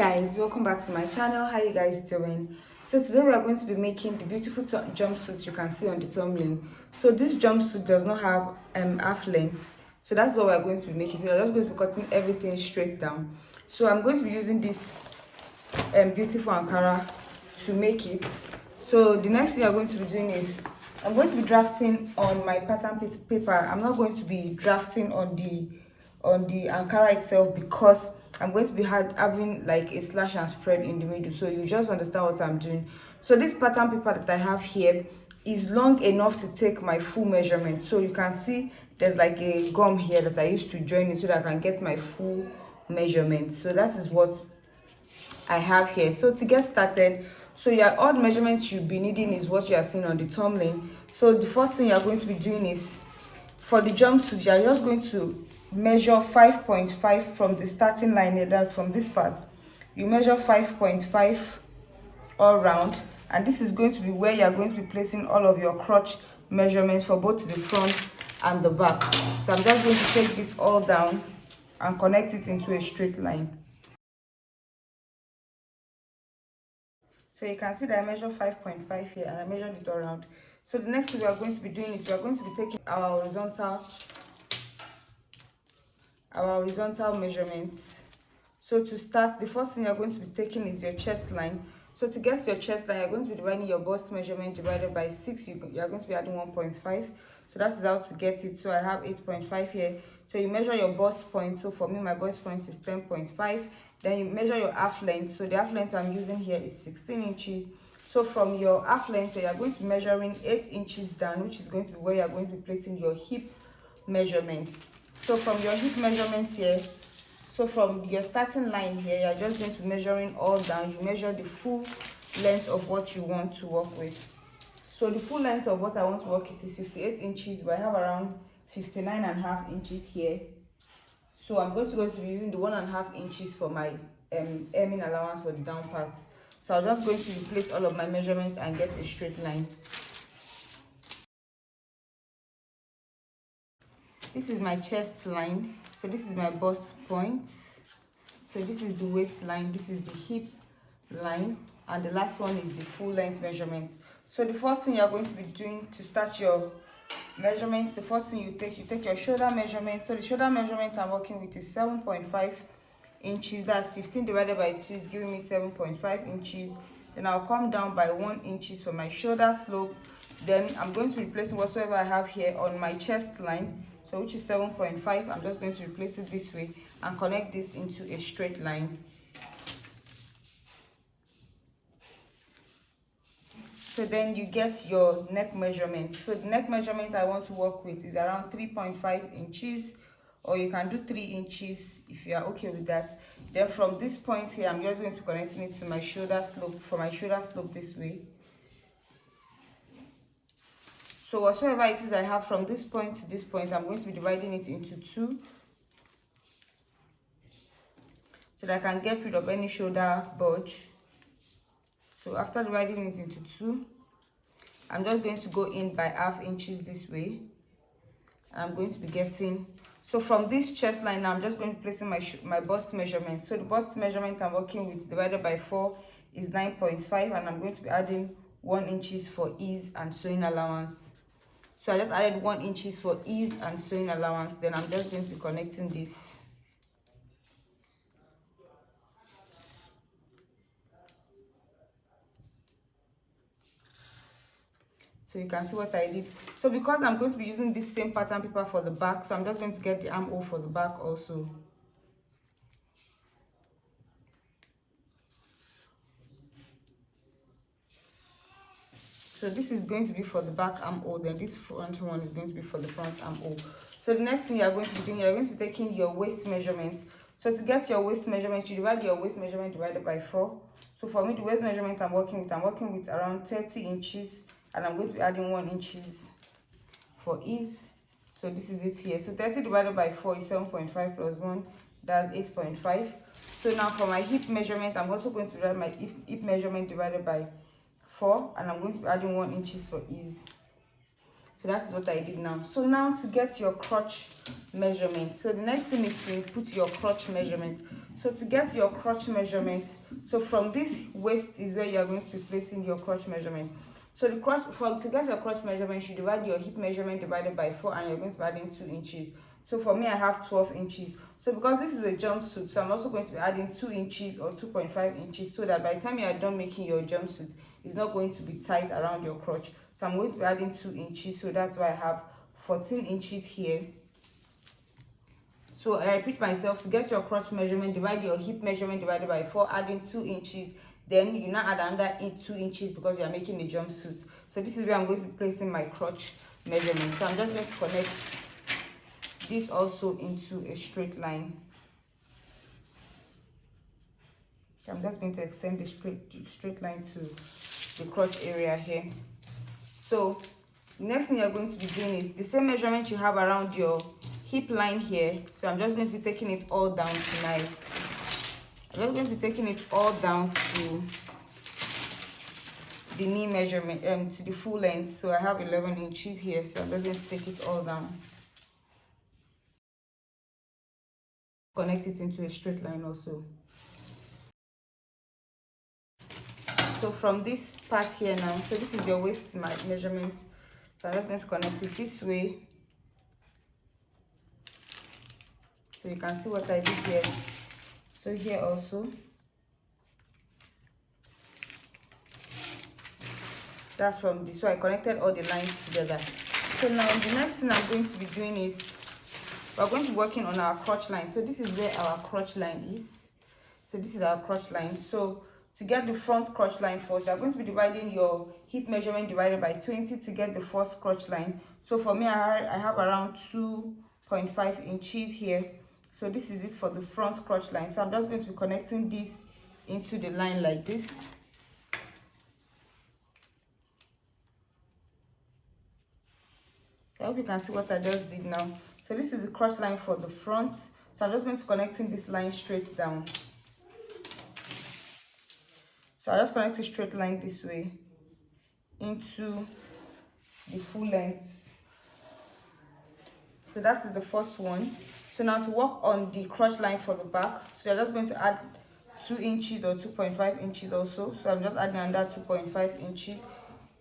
Guys, welcome back to my channel. How you guys doing? So today we are going to be making the beautiful jumpsuit you can see on the tumbling. So this jumpsuit does not have half length, so that's what we're going to be making. So we're just going to be cutting everything straight down. So I'm going to be using this beautiful Ankara to make it. So the next thing I'm going to be doing is I'm going to be drafting on my pattern paper. I'm not going to be drafting on the Ankara itself because I'm going to be having like a slash and spread in the middle, so you just understand what I'm doing. So this pattern paper that I have here is long enough to take my full measurement. So you can see there's like a gum here that I used to join it so that I can get my full measurement. So that is what I have here. So to get started, so all the measurements you'll be needing is what you are seeing on the tumbling. So the first thing you're going to be doing is for the jumpsuit, you're just going to measure 5.5 from the starting line here. That's from this part. You measure 5.5 all round, and this is going to be where you're going to be placing all of your crotch measurements for both the front and the back. So I'm just going to take this all down and connect it into a straight line. So you can see that I measured 5.5 here and I measured it all around. So the next thing we are going to be doing is we are going to be taking our horizontal measurements. So to start, the first thing you're going to be taking is your chest line. So to get your chest line, you're going to be dividing your bust measurement divided by 6. You're going to be adding 1.5. So that is how to get it. So I have 8.5 here. So you measure your bust point. So for me, my bust point is 10.5. Then you measure your half length. So the half length I'm using here is 16 inches. So from your half length, so you're going to be measuring 8 inches down, which is going to be where you're going to be placing your hip measurement. So from your hip measurement here, so from your starting line here, you're just going to be measuring all down. You measure the full length of what you want to work with. So the full length of what I want to work with is 58 inches, but I have around 59.5 inches here. So I'm going to be using the 1.5 inches for my hemming allowance for the down part. So I'm just going to replace all of my measurements and get a straight line. This is my chest line. So this is my bust point. So this is the waistline. This is the hip line. And the last one is the full length measurement. So the first thing you're going to be doing to start your measurements, the first thing you take your shoulder measurement. So the shoulder measurement I'm working with is 7.5 inches. That's 15 divided by 2 is giving me 7.5 inches. Then I'll come down by 1 inches for my shoulder slope. Then I'm going to be replacing whatsoever I have here on my chest line, so which is 7.5. I'm just going to replace it this way and connect this into a straight line. So then you get your neck measurement. So the neck measurement I want to work with is around 3.5 inches, or you can do 3 inches if you are okay with that. Then from this point here, I'm just going to be connecting it to my shoulder slope, for my shoulder slope this way. So whatsoever it is I have from this point to this point, I'm going to be dividing it into 2 so that I can get rid of any shoulder bulge. So after dividing it into 2, I'm just going to go in by ½ inches this way. I'm going to be getting, so from this chest line now, I'm just going to be placing my bust measurement. So the bust measurement I'm working with divided by 4 is 9.5, and I'm going to be adding 1 inches for ease and sewing allowance. So I just added 1 inches for ease and sewing allowance. Then I'm just going to be connecting this. So you can see what I did. So because I'm going to be using this same pattern paper for the back, so I'm just going to get the armhole for the back also. So this is going to be for the back armhole, then this front one is going to be for the front armhole. So the next thing you're going to be doing, you're going to be taking your waist measurement. So to get your waist measurement, you divide your waist measurement divided by 4. So for me, the waist measurement I'm working with around 30 inches, and I'm going to be adding 1 inches for ease. So this is it here. So 30 divided by 4 is 7.5 plus 1, that's 8.5. So now for my hip measurement, I'm also going to divide my hip measurement divided by 4, and I'm going to be adding 1 inches for ease. So that's what I did now. So now to get your crotch measurement, so the next thing is to input your crotch measurement. So to get your crotch measurement, so from this waist is where you are going to be placing your crotch measurement. So the crotch, to get your crotch measurement, you divide your hip measurement divided by 4, and you're going to be adding 2 inches. So for me, I have 12 inches. So because this is a jumpsuit, so I'm also going to be adding 2 inches or 2.5 inches, so that by the time you are done making your jumpsuit, it's not going to be tight around your crotch. So I'm going to be adding 2 inches, so that's why I have 14 inches here. So I repeat myself, to get your crotch measurement, divide your hip measurement divided by 4, adding 2 inches. Then you now add another 2 inches because you are making a jumpsuit. So this is where I'm going to be placing my crotch measurement. So I'm just going to connect this also into a straight line. So I'm just going to extend the straight line to the crotch area here. So the next thing you're going to be doing is the same measurement you have around your hip line here. So I'm just going to be taking it all down to 9. I'm just going to be taking it all down to the knee measurement, to the full length. So I have 11 inches here, so I'm just going to take it all down. Connect it into a straight line also. So from this part here now, so this is your waist measurement. So I'm just going to connect it this way. So you can see what I did here. So here also. That's from this. So I connected all the lines together. So now the next thing I'm going to be doing is we're going to be working on our crotch line. So this is where our crotch line is. So this is our crotch line. So to get the front crotch line first, you're going to be dividing your hip measurement divided by 20 to get the first crotch line. So for me, I have around 2.5 inches here. So this is it for the front crotch line. So I'm just going to be connecting this into the line like this. So I hope you can see what I just did now. So this is the crotch line for the front. So I'm just going to be connecting this line straight down. So I just connect a straight line this way into the full length. So that is the first one. So now to work on the crotch line for the back, so you're just going to add 2 inches or 2.5 inches also. So I'm just adding another 2.5 inches.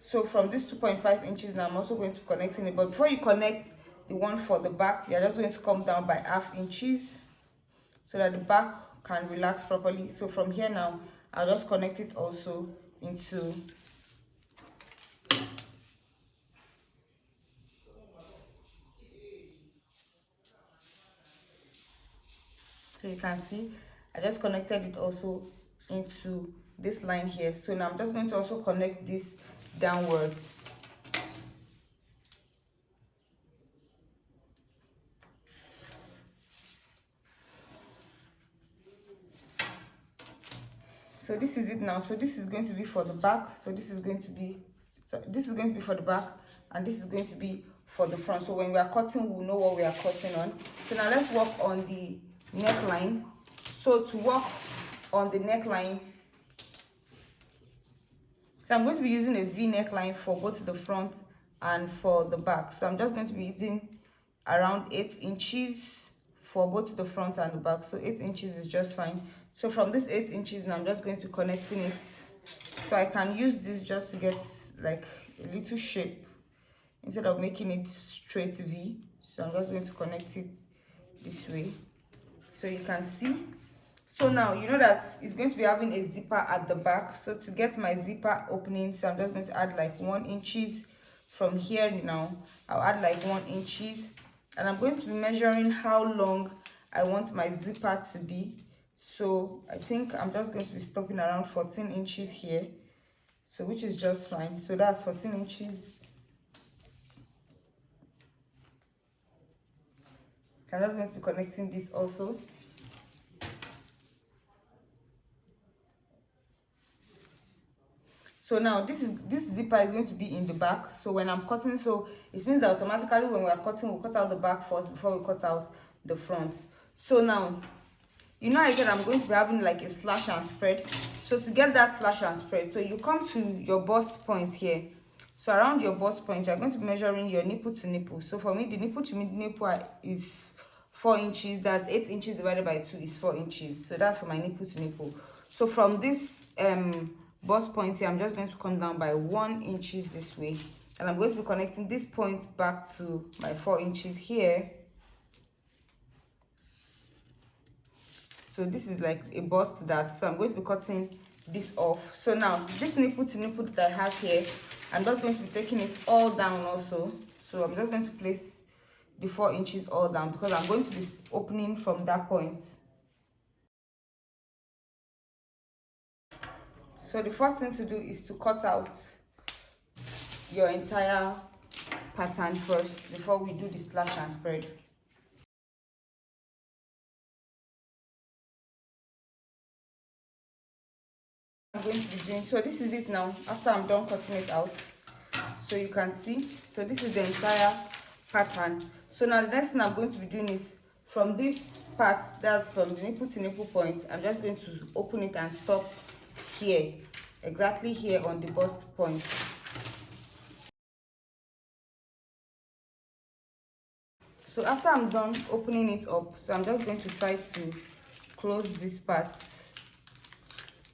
So from this 2.5 inches now, I'm also going to be connecting it. But before you connect the one for the back, you're just going to come down by ½ inches so that the back can relax properly. So from here now, I'll just connect it also into so you can see I just connected it also into this line here. So now I'm just going to also connect this downwards. So this is it now. So this is going to be for the back. So this is going to be for the back, and this is going to be for the front. So when we are cutting, we'll know what we are cutting on. So now let's work on the neckline. So to work on the neckline, so I'm going to be using a V neckline for both the front and for the back. So I'm just going to be using around 8 inches for both the front and the back. So 8 inches is just fine. So from this 8 inches now, I'm just going to be connecting it. So I can use this just to get like a little shape instead of making it straight V. So I'm just going to connect it this way so you can see. So now you know that it's going to be having a zipper at the back. So to get my zipper opening, so I'm just going to add like 1 inches from here. Now I'll add like 1 inches, and I'm going to be measuring how long I want my zipper to be. So I think I'm just going to be stopping around 14 inches here, so which is just fine. So that's 14 inches. I'm just going to be connecting this also. So now this zipper is going to be in the back. So when I'm cutting, so it means that automatically when we are cutting, we'll cut out the back first before we cut out the front. So now, you know I said I'm going to be having like a slash and spread. So to get that slash and spread, so you come to your bust point here. So around your bust point, you're going to be measuring your nipple to nipple. So for me, the nipple to nipple is 4 inches. That's 8 inches divided by 2 is 4 inches. So that's for my nipple to nipple. So from this bust point here, I'm just going to come down by 1 inches this way, and I'm going to be connecting this point back to my 4 inches here. So this is like a bust that, so I'm going to be cutting this off. So now this nipple to nipple that I have here, I'm just going to be taking it all down also. So I'm just going to place the 4 inches all down because I'm going to be opening from that point. So the first thing to do is to cut out your entire pattern first before we do the slash and spread. I'm going to be doing, so this is it now after I'm done cutting it out. So you can see, so this is the entire pattern. So now the next thing I'm going to be doing is from this part, that's from the nipple to nipple point, I'm just going to open it and stop here, exactly here on the bust point. So after I'm done opening it up, so I'm just going to try to close this part.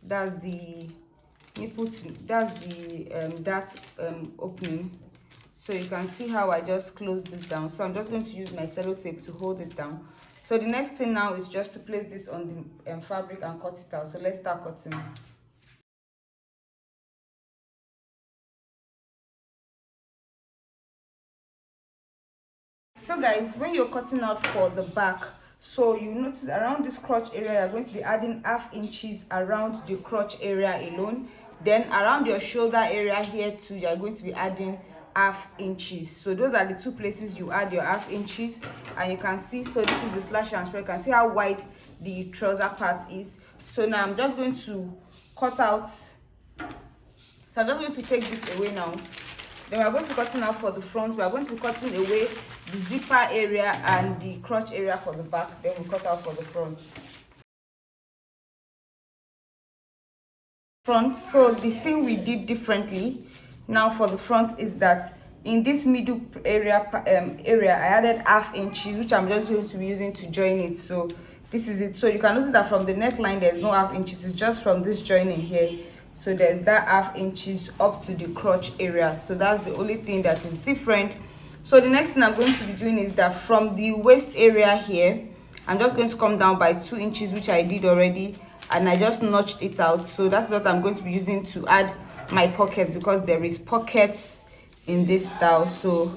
That's the nipple to, that's the opening. So you can see how I just closed it down. So I'm just going to use my sellotape to hold it down. So the next thing now is just to place this on the fabric and cut it out. So let's start cutting. So guys, when you're cutting out for the back, so you notice around this crotch area, you're going to be adding ½ inches around the crotch area alone. Then around your shoulder area here too, you're going to be adding ½ inches. So those are the two places you add your ½ inches. And you can see, so this is the slash and spread. You can see how wide the trouser part is. So now I'm just going to cut out. So I'm just going to take this away now. Then we're going to be cutting out for the front. We're going to be cutting away the zipper area and the crotch area for the back. Then we cut out for the front. So the thing we did differently now for the front is that in this middle area, I added ½ inches, which I'm just going to be using to join it. So this is it. So you can notice that from the neckline, there's no ½ inches. It's just from this joining here. So there's that ½ inches up to the crotch area. So that's the only thing that is different. So the next thing I'm going to be doing is that from the waist area here, I'm just going to come down by 2 inches, which I did already, and I just notched it out. So that's what I'm going to be using to add my pockets, because there is pockets in this style. So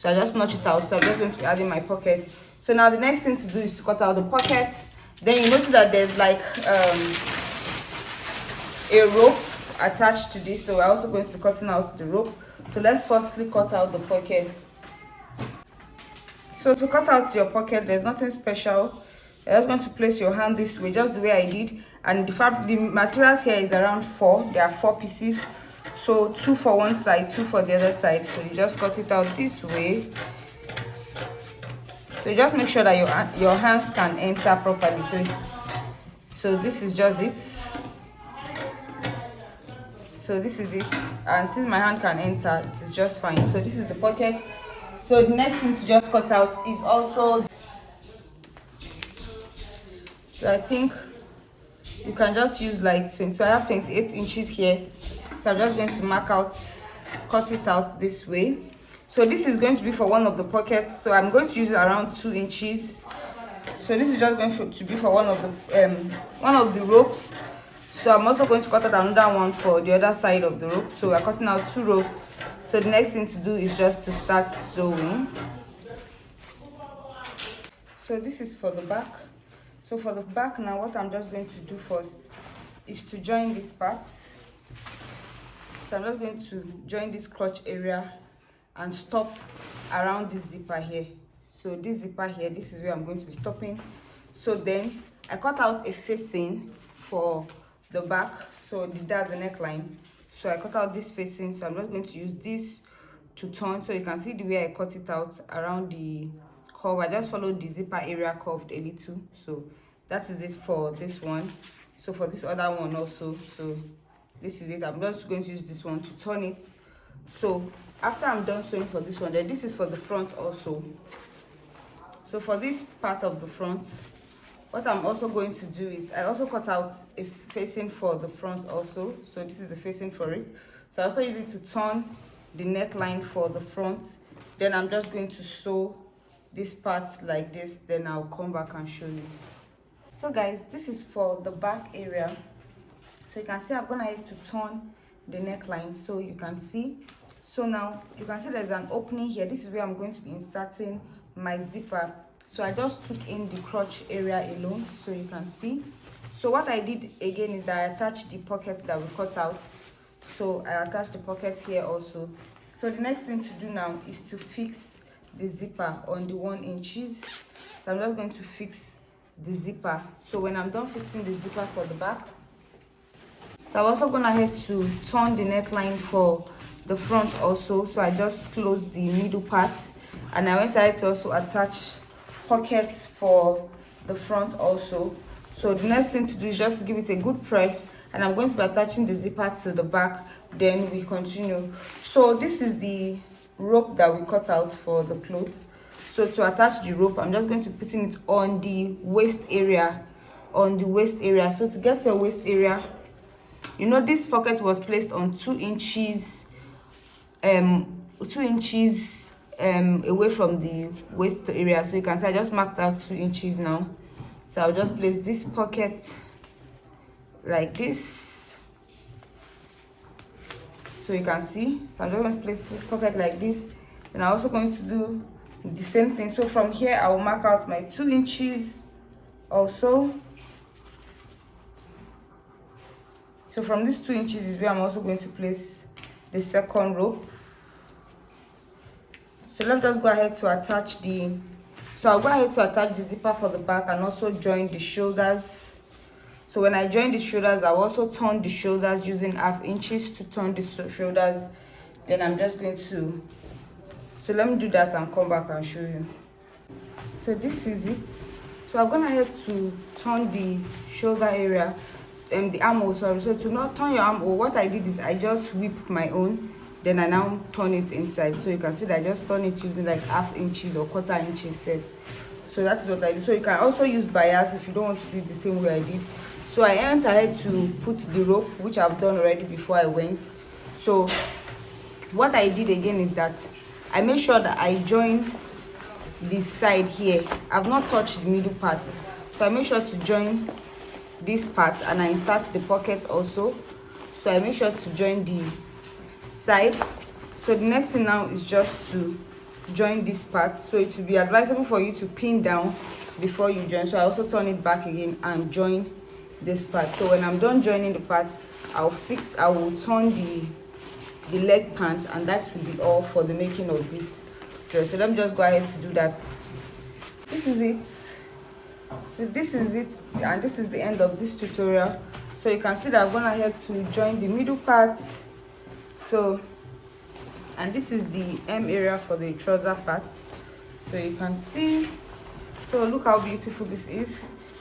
I just notch it out. So I'm just going to be adding my pockets. So now the next thing to do is to cut out the pockets. Then you notice that there's like a rope attached to this, so we're also going to be cutting out the rope. So let's firstly cut out the pocket. So to cut out your pocket, there's nothing special. You're just going to place your hand this way, just the way I did. And the materials here is around 4. There are 4 pieces, so 2 for one side, 2 for the other side. So you just cut it out this way. So just make sure that your hands can enter properly. So this is just it. So this is it, and since my hand can enter, it is just fine. So this is the pocket. So the next thing to just cut out is also, so I think you can just use like 20. So I have 28 inches here. So I'm just going to cut it out this way. So this is going to be for one of the pockets. So I'm going to use around 2 inches. So this is just going to be for one of the ropes. So I'm also going to cut out another one for the other side of the rope. So we're cutting out 2 ropes. So the next thing to do is just to start sewing. So this is for the back. So for the back now, what I'm just going to do first is to join this part. So I'm just going to join this crotch area and stop around this zipper here. So this zipper here, this is where I'm going to be stopping. So then I cut out a facing for the back, so that's the neckline. So I cut out this facing, so I'm just going to use this to turn. So you can see the way I cut it out around the curve. I just followed the zipper area curved a little. So that is it for this one. So for this other one also, so this is it. I'm just going to use this one to turn it. So after I'm done sewing for this one, then this is for the front also. So for this part of the front, what I'm also going to do is I also cut out a facing for the front also. So this is the facing for it. So I also use it to turn the neckline for the front. Then I'm just going to sew this part like this, then I'll come back and show you. So guys, this is for the back area. So you can see I'm gonna need to turn the neckline so you can see. So now you can see there's an opening here. This is where I'm going to be inserting my zipper. So I just took in the crotch area alone, so you can see. So what I did again is that I attached the pockets that we cut out. So I attached the pocket here also. So the next thing to do now is to fix the zipper on the 1 inches. So I'm just going to fix the zipper. So when I'm done fixing the zipper for the back, so I'm also gonna have to turn the neckline for the front also. So I just closed the middle part, and I went ahead to also attach pockets for the front also. So the next thing to do is just to give it a good press, and I'm going to be attaching the zipper to the back, then we continue. So this is the rope that we cut out for the clothes. So to attach the rope, I'm just going to put it on the waist area, So to get your waist area, you know, this pocket was placed on 2 inches, 2 inches away from the waist area. So you can see I just marked out 2 inches now. So I'll just place this pocket like this, so you can see. So I'm just going to place this pocket like this, and I'm also going to do the same thing. So from here I will mark out my 2 inches also. So from these 2 inches is where I'm also going to place the second rope. So let's just go ahead to attach the, so I'll go ahead to attach the zipper for the back and also join the shoulders. So when I join the shoulders, I'll also turn the shoulders using 1/2 inches to turn the shoulders. Then I'm just going to, so let me do that and come back and show you. So this is it. So I'm gonna have to turn the shoulder area, the armhole, sorry. So to not turn your armhole, what I did is I just whip my own, then I now turn it inside. So you can see that I just turn it using like 1/2 inches or 1/4 inches set. So that's what I do. So you can also use bias if you don't want to do it the same way I did. So I went ahead to put the rope, which I've done already before I went. So what I did again is that I made sure that I join this side here. I've not touched the middle part, so I make sure to join this part, and I insert the pocket also. So I make sure to join the side. So the next thing now is just to join this part. So it will be advisable for you to pin down before you join. So I also turn it back again and join this part. So when I'm done joining the part, I will turn the leg pant, and that will be all for the making of this dress. So let me just go ahead to do that. This is it. So this is it, and this is the end of this tutorial. So you can see that I've gone ahead to join the middle part. So, and this is the M area for the trouser part. So you can see, so look how beautiful this is.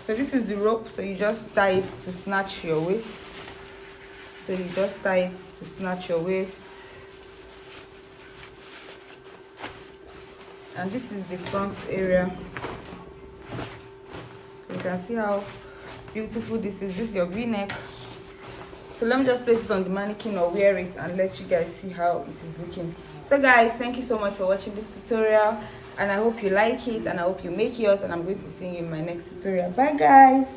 So this is the rope, so you just tie it to snatch your waist. So you just tie it to snatch your waist. And this is the front area. So you can see how beautiful this is. This is your V-neck. So let me just place it on the mannequin or wear it and let you guys see how it is looking. So guys, thank you so much for watching this tutorial, and I hope you like it, and I hope you make yours, and I'm going to be seeing you in my next tutorial. Bye guys.